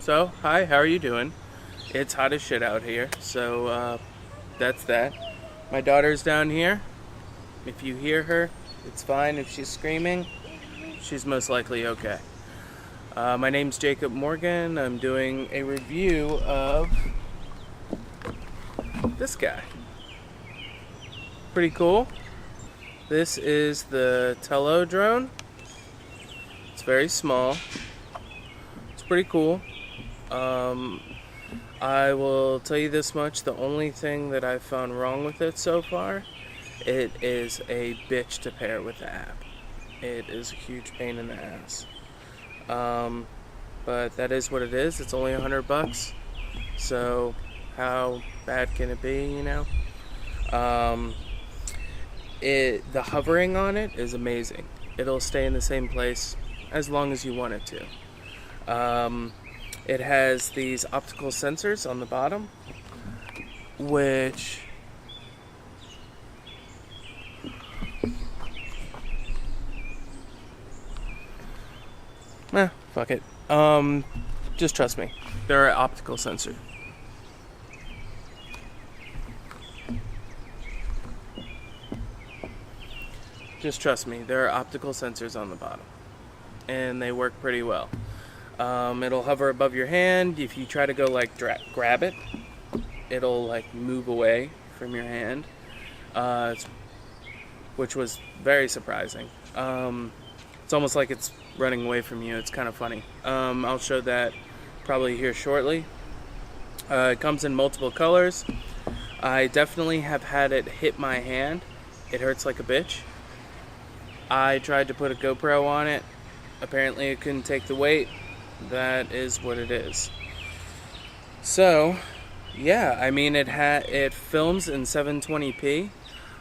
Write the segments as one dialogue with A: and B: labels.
A: So, hi, how are you doing? It's hot as shit out here, so that's that. My daughter's down here. If you hear her, it's fine. If she's screaming, she's most likely okay. My name's Jacob Morgan. I'm doing a review of this guy. Pretty cool. This is the Tello drone. It's very small. It's pretty cool. I will tell you this much, the only thing that I've found wrong with it so far, it is a bitch to pair with the app. It is a huge pain in the ass. But that is what it is. It's only $100, so how bad can it be, you know? The hovering on it is amazing. It'll stay in the same place as long as you want it to. It has these optical sensors on the bottom, which fuck it. Just trust me. They're an optical sensor. Just trust me. There are optical sensors on the bottom, and they work pretty well. It'll hover above your hand. If you try to go like grab it, it'll like move away from your hand, which was very surprising. It's almost like it's running away from you. It's kind of funny. I'll show that probably here shortly. It comes in multiple colors. I definitely have had it hit my hand. It hurts like a bitch. I tried to put a GoPro on it. Apparently it couldn't take the weight. That is what it is. So, yeah, I mean it films in 720p,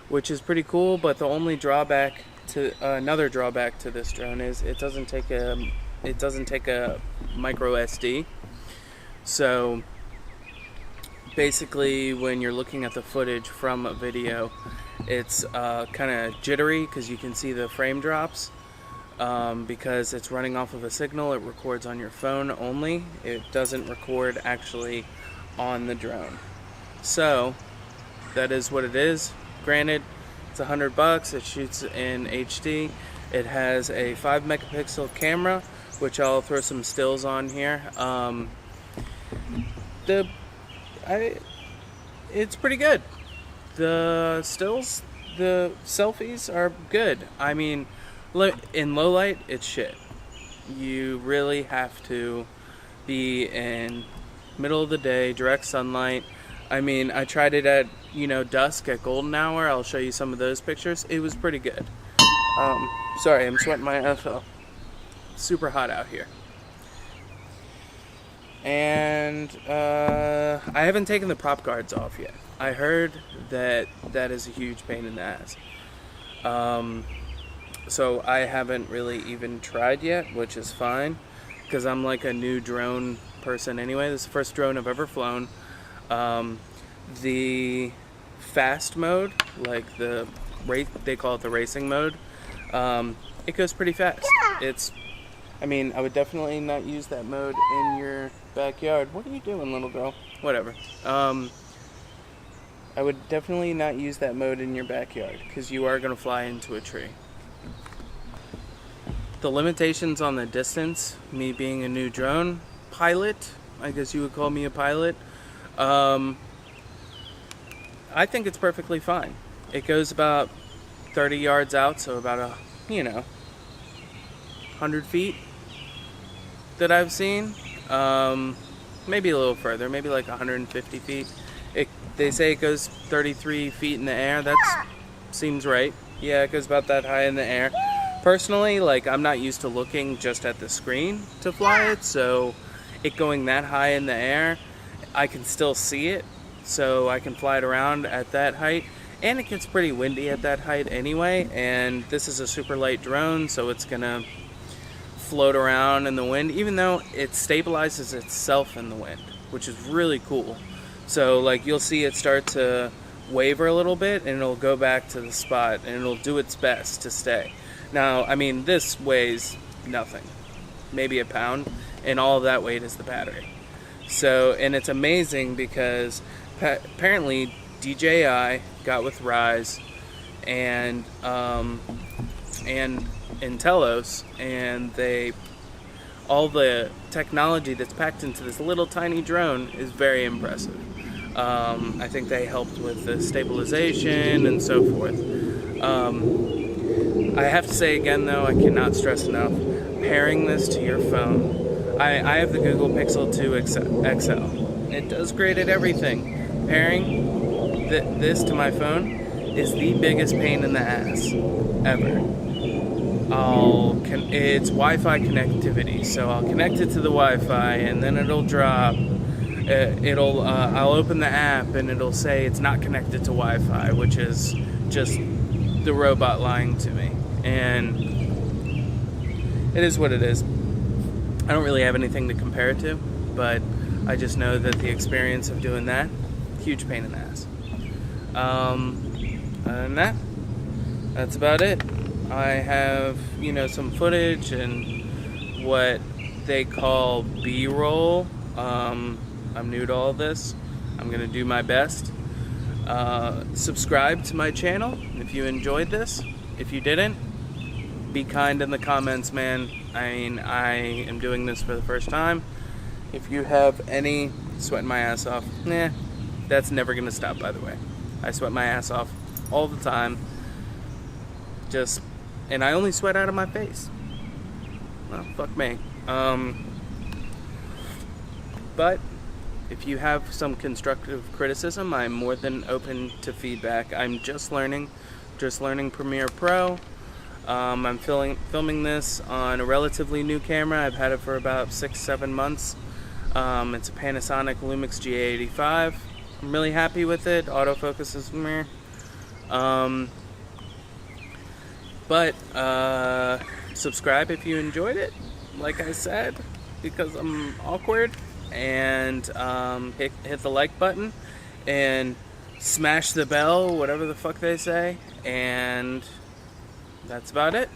A: which is pretty cool, but the only drawback to another drawback to this drone is it doesn't take a micro SD. So basically when you're looking at the footage from a video, it's kind of jittery because you can see the frame drops. Because it's running off of a signal, it records on your phone only. It doesn't record actually on the drone. So that is what it is. Granted, it's $100. It shoots in HD. It has a 5 megapixel camera, which I'll throw some stills on here. It's pretty good. The stills, the selfies are good. I mean, in low light, it's shit. You really have to be in middle of the day, direct sunlight. I mean, I tried it at, dusk at golden hour. I'll show you some of those pictures. It was pretty good. Sorry, I'm sweating my ass off. Super hot out here. And I haven't taken the prop guards off yet. I heard that is a huge pain in the ass. So I haven't really even tried yet, which is fine, because I'm like a new drone person anyway. This is the first drone I've ever flown. The fast mode, like they call it the racing mode, it goes pretty fast. I would definitely not use that mode in your backyard. What are you doing, little girl? Whatever. I would definitely not use that mode in your backyard, because you are going to fly into a tree. The limitations on the distance, me being a new drone pilot, I guess you would call me a pilot, I think it's perfectly fine. It goes about 30 yards out, so about 100 feet that I've seen. Maybe a little further, maybe like 150 feet. They say it goes 33 feet in the air. That seems right. Yeah, it goes about that high in the air. Personally, I'm not used to looking just at the screen to fly it, so it going that high in the air, I can still see it, so I can fly it around at that height. And it gets pretty windy at that height anyway, and this is a super light drone, so it's gonna float around in the wind, even though it stabilizes itself in the wind, which is really cool. So you'll see it start to waver a little bit, and it'll go back to the spot, and it'll do its best to stay. Now, this weighs nothing, maybe a pound. and all of that weight is the battery. So, and it's amazing because apparently DJI got with Rise and Tellos, and all the technology that's packed into this little tiny drone is very impressive. I think they helped with the stabilization and so forth. I have to say again though, I cannot stress enough, pairing this to your phone. I have the Google Pixel 2 XL. It does great at everything. Pairing this to my phone is the biggest pain in the ass ever. It's Wi-Fi connectivity, so I'll connect it to the Wi-Fi and then it'll drop. I'll open the app and it'll say it's not connected to Wi-Fi, which is just the robot lying to me. And it is what it is. I don't really have anything to compare it to, but I just know that the experience of doing that, huge pain in the ass. Other than that, that's about it. I have, some footage and what they call B-roll. I'm new to all this. I'm going to do my best. Subscribe to my channel if you enjoyed this. If you didn't, be kind in the comments, man. I am doing this for the first time. If you have any sweating my ass off, that's never going to stop, by the way. I sweat my ass off all the time. And I only sweat out of my face. Well, fuck me. But if you have some constructive criticism, I'm more than open to feedback. I'm just learning Premiere Pro. I'm filming this on a relatively new camera. I've had it for about 6-7 months. It's a Panasonic Lumix GA85. I'm really happy with it. Autofocus is meh. But subscribe if you enjoyed it, like I said, because I'm awkward. And hit the like button and smash the bell, whatever the fuck they say. And that's about it.